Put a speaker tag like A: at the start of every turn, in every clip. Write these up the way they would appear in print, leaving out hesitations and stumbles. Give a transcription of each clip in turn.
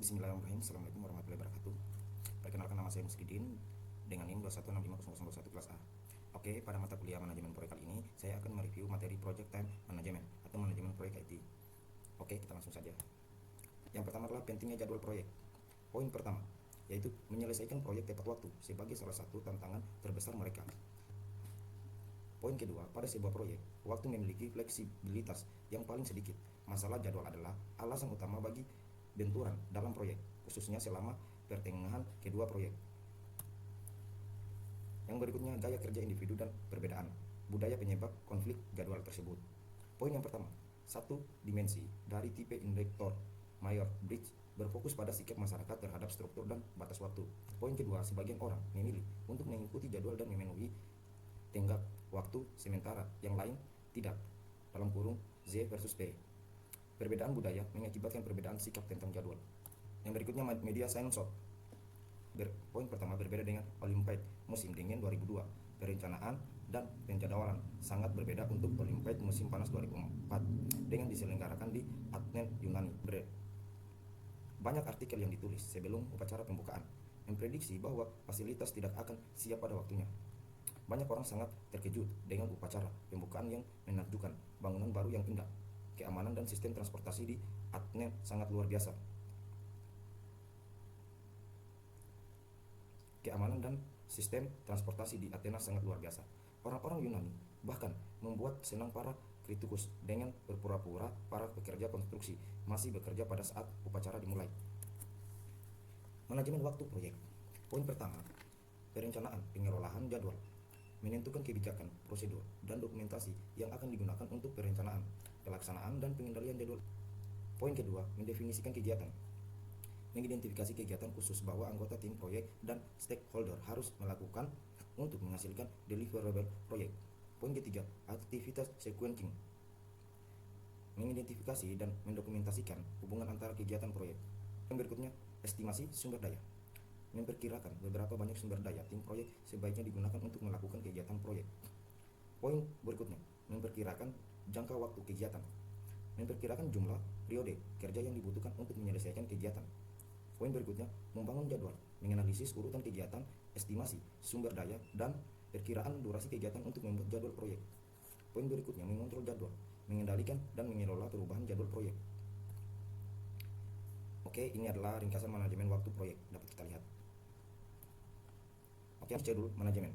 A: Bismillahirrahmanirrahim. Assalamualaikum warahmatullahi wabarakatuh. Perkenalkan, nama saya Muslimin dengan NIM 2165001 kelas A. Oke, pada mata kuliah manajemen proyek kali ini saya akan mereview materi Project Time Management atau manajemen proyek IT. Oke, kita langsung saja. Yang pertama adalah pentingnya jadwal proyek. Poin pertama yaitu menyelesaikan proyek tepat waktu sebagai salah satu tantangan terbesar mereka. Poin kedua, pada sebuah proyek, waktu memiliki fleksibilitas yang paling sedikit. Masalah jadwal adalah alasan utama bagi benturan dalam proyek, khususnya selama pertengahan kedua proyek. Yang berikutnya, gaya kerja individu dan perbedaan budaya penyebab konflik jadwal tersebut. Poin yang pertama, satu dimensi dari tipe indikator Myers-Briggs berfokus pada sikap masyarakat terhadap struktur dan batas waktu. Poin kedua, sebagian orang memilih untuk mengikuti jadwal dan memenuhi tenggat waktu, sementara yang lain tidak. Dalam kurung Z versus P. Perbedaan budaya mengakibatkan perbedaan sikap tentang jadwal. Yang berikutnya, media science shot. Poin pertama, berbeda dengan Olympiade musim dingin 2002. Perencanaan dan penjadwalan sangat berbeda untuk Olympiade musim panas 2004 dengan diselenggarakan di Athens, Yunani. Banyak artikel yang ditulis sebelum upacara pembukaan memprediksi bahwa fasilitas tidak akan siap pada waktunya. Banyak orang sangat terkejut dengan upacara pembukaan yang menakjubkan, bangunan baru yang indah, keamanan dan sistem transportasi di Athens sangat luar biasa. Keamanan dan sistem transportasi di Athena sangat luar biasa. Orang-orang Yunani bahkan membuat senang para kritikus dengan berpura-pura para pekerja konstruksi masih bekerja pada saat upacara dimulai. Manajemen waktu proyek. Poin pertama, perencanaan pengelolaan jadwal. Menentukan kebijakan, prosedur, dan dokumentasi yang akan digunakan untuk perencanaan, pelaksanaan, dan pengendalian jadwal. Poin kedua, mendefinisikan kegiatan. Mengidentifikasi kegiatan khusus bahwa anggota tim proyek dan stakeholder harus melakukan untuk menghasilkan deliverable proyek. Poin ketiga, aktivitas sequencing. Mengidentifikasi dan mendokumentasikan hubungan antara kegiatan proyek. Yang berikutnya, estimasi sumber daya. Memperkirakan beberapa banyak sumber daya tim proyek sebaiknya digunakan untuk melakukan kegiatan proyek. Poin berikutnya, memperkirakan jangka waktu kegiatan. Memperkirakan jumlah periode kerja yang dibutuhkan untuk menyelesaikan kegiatan. Poin berikutnya, membangun jadwal, menganalisis urutan kegiatan, estimasi sumber daya, dan perkiraan durasi kegiatan untuk membuat jadwal proyek. Poin berikutnya, mengontrol jadwal, mengendalikan dan mengelola perubahan jadwal proyek. Oke, ini adalah ringkasan manajemen waktu proyek, dapat kita lihat. Oke, jadwal manajemen.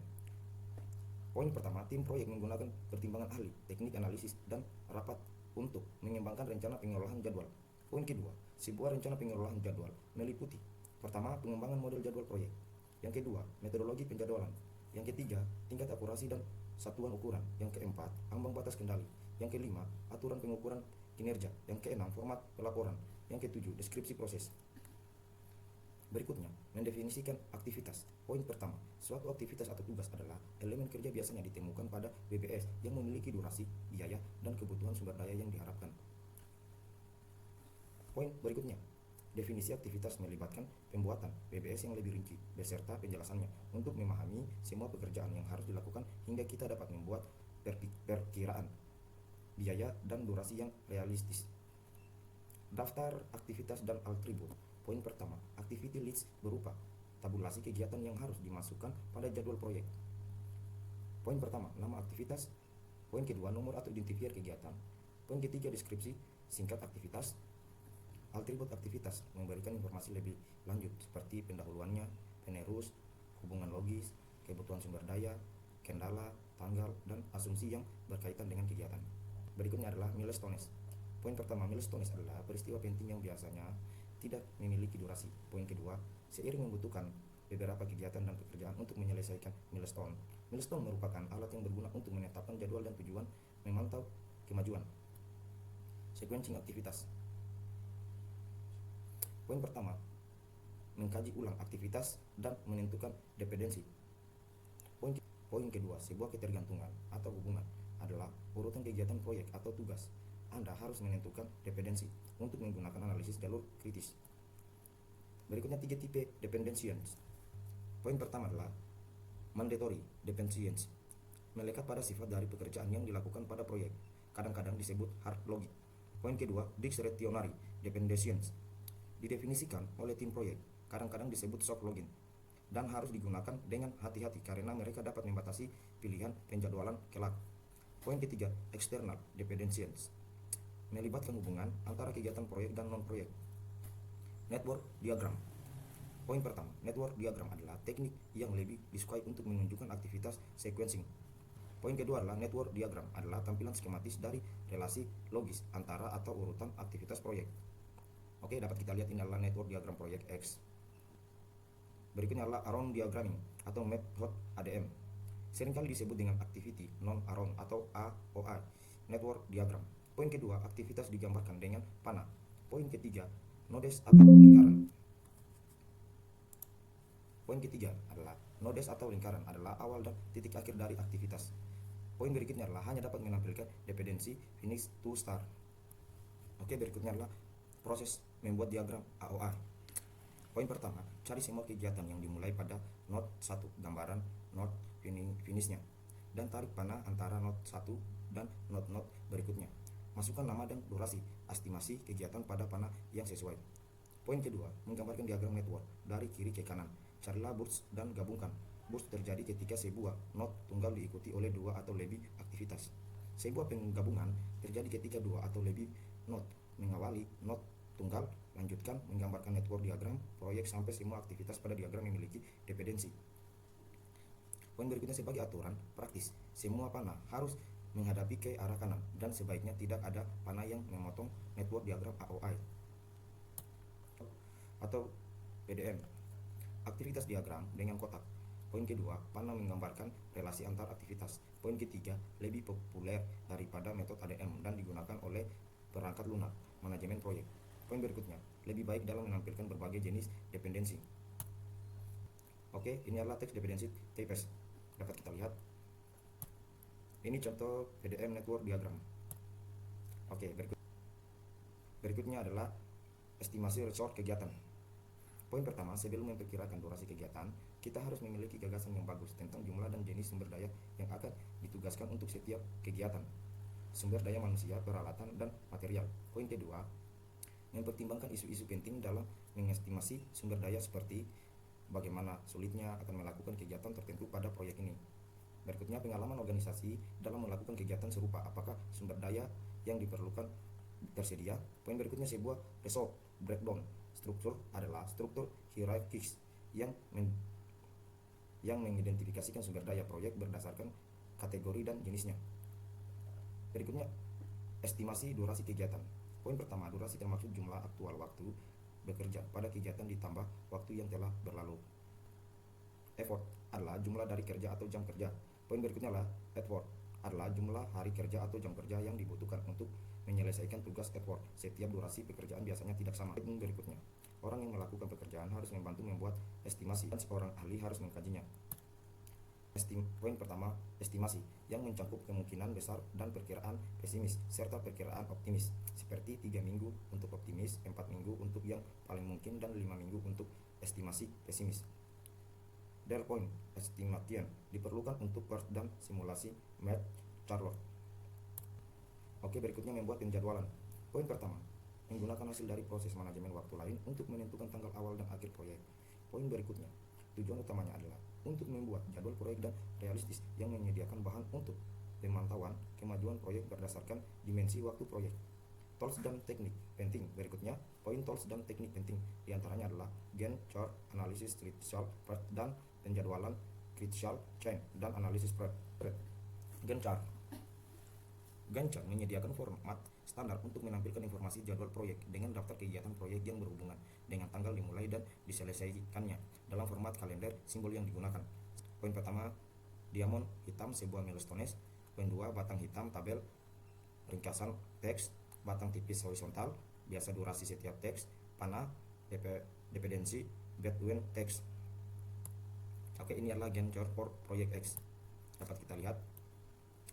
A: Poin pertama, tim proyek menggunakan pertimbangan ahli, teknik analisis, dan rapat untuk mengembangkan rencana pengelolaan jadwal. Poin kedua, sebuah rencana pengelolaan jadwal meliputi: pertama, pengembangan model jadwal proyek; yang kedua, metodologi penjadwalan; yang ketiga, tingkat akurasi dan satuan ukuran; yang keempat, ambang batas kendali; yang kelima, aturan pengukuran kinerja; yang keenam, format pelaporan; yang ketujuh, deskripsi proses. Berikutnya, mendefinisikan aktivitas. Poin pertama, suatu aktivitas atau tugas adalah elemen kerja biasanya ditemukan pada BBS yang memiliki durasi, biaya, dan kebutuhan sumber daya yang diharapkan. Poin berikutnya, definisi aktivitas melibatkan pembuatan BBS yang lebih rinci beserta penjelasannya untuk memahami semua pekerjaan yang harus dilakukan hingga kita dapat membuat perkiraan biaya dan durasi yang realistis. Daftar aktivitas dan atribut. Poin pertama, activity list berupa tabulasi kegiatan yang harus dimasukkan pada jadwal proyek. Poin pertama, nama aktivitas. Poin kedua, nomor atau identifier kegiatan. Poin ketiga, deskripsi singkat aktivitas. Atribut aktivitas memberikan informasi lebih lanjut seperti pendahuluannya, penerus, hubungan logis, kebutuhan sumber daya, kendala, tanggal, dan asumsi yang berkaitan dengan kegiatan. Berikutnya adalah milestones. Poin pertama, milestones adalah peristiwa penting yang biasanya tidak memiliki durasi. Poin kedua, seiring membutuhkan beberapa kegiatan dan pekerjaan untuk menyelesaikan milestone. Milestone merupakan alat yang berguna untuk menetapkan jadwal dan tujuan memantau kemajuan. Sequencing aktivitas. Poin pertama, mengkaji ulang aktivitas dan menentukan dependensi. Poin kedua, sebuah ketergantungan atau hubungan adalah urutan kegiatan proyek atau tugas. Anda harus menentukan dependensi untuk menggunakan analisis jalur kritis. Berikutnya 3 tipe dependencies. Poin pertama adalah mandatory dependencies, melekat pada sifat dari pekerjaan yang dilakukan pada proyek, kadang-kadang disebut hard logic. Poin kedua, discretionary dependencies, didefinisikan oleh tim proyek, kadang-kadang disebut soft login, dan harus digunakan dengan hati-hati karena mereka dapat membatasi pilihan penjadwalan kelak. Poin ketiga, external dependencies, melibatkan hubungan antara kegiatan proyek dan non-proyek. Network diagram. Poin pertama, network diagram adalah teknik yang lebih disukai untuk menunjukkan aktivitas sequencing. Poin kedua adalah network diagram adalah tampilan skematis dari relasi logis antara atau urutan aktivitas proyek. Oke, dapat kita lihat ini adalah network diagram proyek X. Berikutnya adalah around diagramming atau method ADM. Seringkali disebut dengan activity non-around atau AOI, network diagram. Poin kedua, aktivitas digambarkan dengan panah. Poin ketiga, nodes atau lingkaran. Poin ketiga adalah nodes atau lingkaran adalah awal dan titik akhir dari aktivitas. Poin berikutnya adalah hanya dapat menampilkan dependensi finish to start. Oke, berikutnya adalah proses membuat diagram AOI. Poin pertama, cari semua kegiatan yang dimulai pada node 1, gambaran node finishnya, dan tarik panah antara node 1 dan node berikutnya. Masukkan nama dan durasi estimasi kegiatan pada panah yang sesuai. Poin kedua, menggambarkan diagram network dari kiri ke kanan. Carilah burst dan gabungkan. Burst terjadi ketika sebuah node tunggal diikuti oleh 2 atau lebih aktivitas. Sebuah penggabungan terjadi ketika 2 atau lebih node mengawali node tunggal. Lanjutkan menggambarkan network diagram proyek sampai semua aktivitas pada diagram memiliki dependensi. Poin berikutnya sebagai aturan praktis, semua panah harus menghadapi ke arah kanan dan sebaiknya tidak ada panah yang memotong network diagram AOI atau PDM. Aktivitas diagram dengan kotak. Poin kedua, panah menggambarkan relasi antar aktivitas. Poin ketiga, lebih populer daripada metode ADM dan digunakan oleh perangkat lunak manajemen proyek. Poin berikutnya, lebih baik dalam menampilkan berbagai jenis dependensi. Oke, ini adalah teks dependensi TPS. Dapat kita lihat. Ini contoh PDM network diagram. Oke, berikutnya adalah estimasi resource kegiatan. Poin pertama, sebelum memperkirakan durasi kegiatan, kita harus memiliki gagasan yang bagus tentang jumlah dan jenis sumber daya yang akan ditugaskan untuk setiap kegiatan. Sumber daya manusia, peralatan, dan material. Poin kedua, mempertimbangkan isu-isu penting dalam mengestimasi sumber daya seperti bagaimana sulitnya akan melakukan kegiatan tertentu pada proyek ini. Berikutnya, pengalaman organisasi dalam melakukan kegiatan serupa, apakah sumber daya yang diperlukan tersedia. Poin berikutnya, sebuah resource breakdown struktur adalah struktur hierarkis yang mengidentifikasikan sumber daya proyek berdasarkan kategori dan jenisnya. Berikutnya, estimasi durasi kegiatan. Poin pertama, durasi termaksud jumlah aktual waktu bekerja pada kegiatan ditambah waktu yang telah berlalu. Effort adalah jumlah dari kerja atau jam kerja. Poin berikutnya adalah effort adalah jumlah hari kerja atau jam kerja yang dibutuhkan untuk menyelesaikan tugas effort. Setiap durasi pekerjaan biasanya tidak sama. Poin berikutnya, orang yang melakukan pekerjaan harus membantu membuat estimasi dan seorang ahli harus mengkajinya. Poin pertama, estimasi yang mencakup kemungkinan besar dan perkiraan pesimis serta perkiraan optimis, seperti 3 minggu untuk optimis, 4 minggu untuk yang paling mungkin, dan 5 minggu untuk estimasi pesimis. Point estimation diperlukan untuk PERT dan simulasi Math Charlotte. Oke, berikutnya membuat penjadwalan. Poin pertama, menggunakan hasil dari proses manajemen waktu lain untuk menentukan tanggal awal dan akhir proyek. Poin berikutnya, tujuan utamanya adalah untuk membuat jadwal proyek dan realistis yang menyediakan bahan untuk pemantauan kemajuan proyek berdasarkan dimensi waktu proyek. Tools dan teknik penting. Berikutnya, poin tools dan teknik penting diantaranya adalah Gantt chart, analisis critical path, dan penjadwalan critical chain dan analisis path. Gantt chart. Gantt chart menyediakan format standar untuk menampilkan informasi jadwal proyek dengan daftar kegiatan proyek yang berhubungan dengan tanggal dimulai dan diselesaikannya dalam format kalender simbol yang digunakan. Poin pertama, diamond hitam sebuah milestones. Poin 2, batang hitam tabel ringkasan teks, batang tipis horizontal, biasa durasi setiap teks, panah, dependensi, between teks. Oke, ini adalah Gantt chart for proyek X. Dapat kita lihat.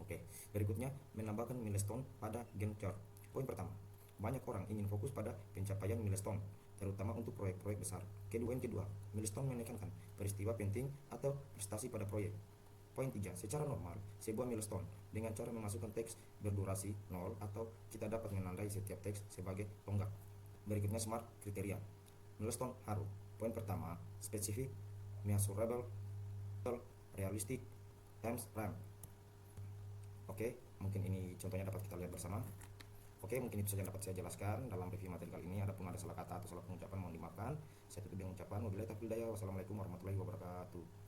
A: Oke, berikutnya menambahkan milestone pada Gantt chart. Poin pertama, banyak orang ingin fokus pada pencapaian milestone, terutama untuk proyek-proyek besar. Yang kedua, milestone menekankan peristiwa penting atau prestasi pada proyek. Poin 3, secara normal, sebuah milestone dengan cara memasukkan teks berdurasi 0 atau kita dapat menandai setiap teks sebagai tonggak. Berikutnya, SMART kriteria. milestone HARU. Poin pertama, spesifik, measurable, realistic, time frame. Oke, mungkin ini contohnya dapat kita lihat bersama. Oke, mungkin itu saja yang dapat saya jelaskan dalam review materi kali ini. Adapun ada salah kata atau salah pengucapan mohon dimaafkan. Saya tutup dengan ucapan wabillahi taufiq hidayah. Wassalamualaikum warahmatullahi wabarakatuh.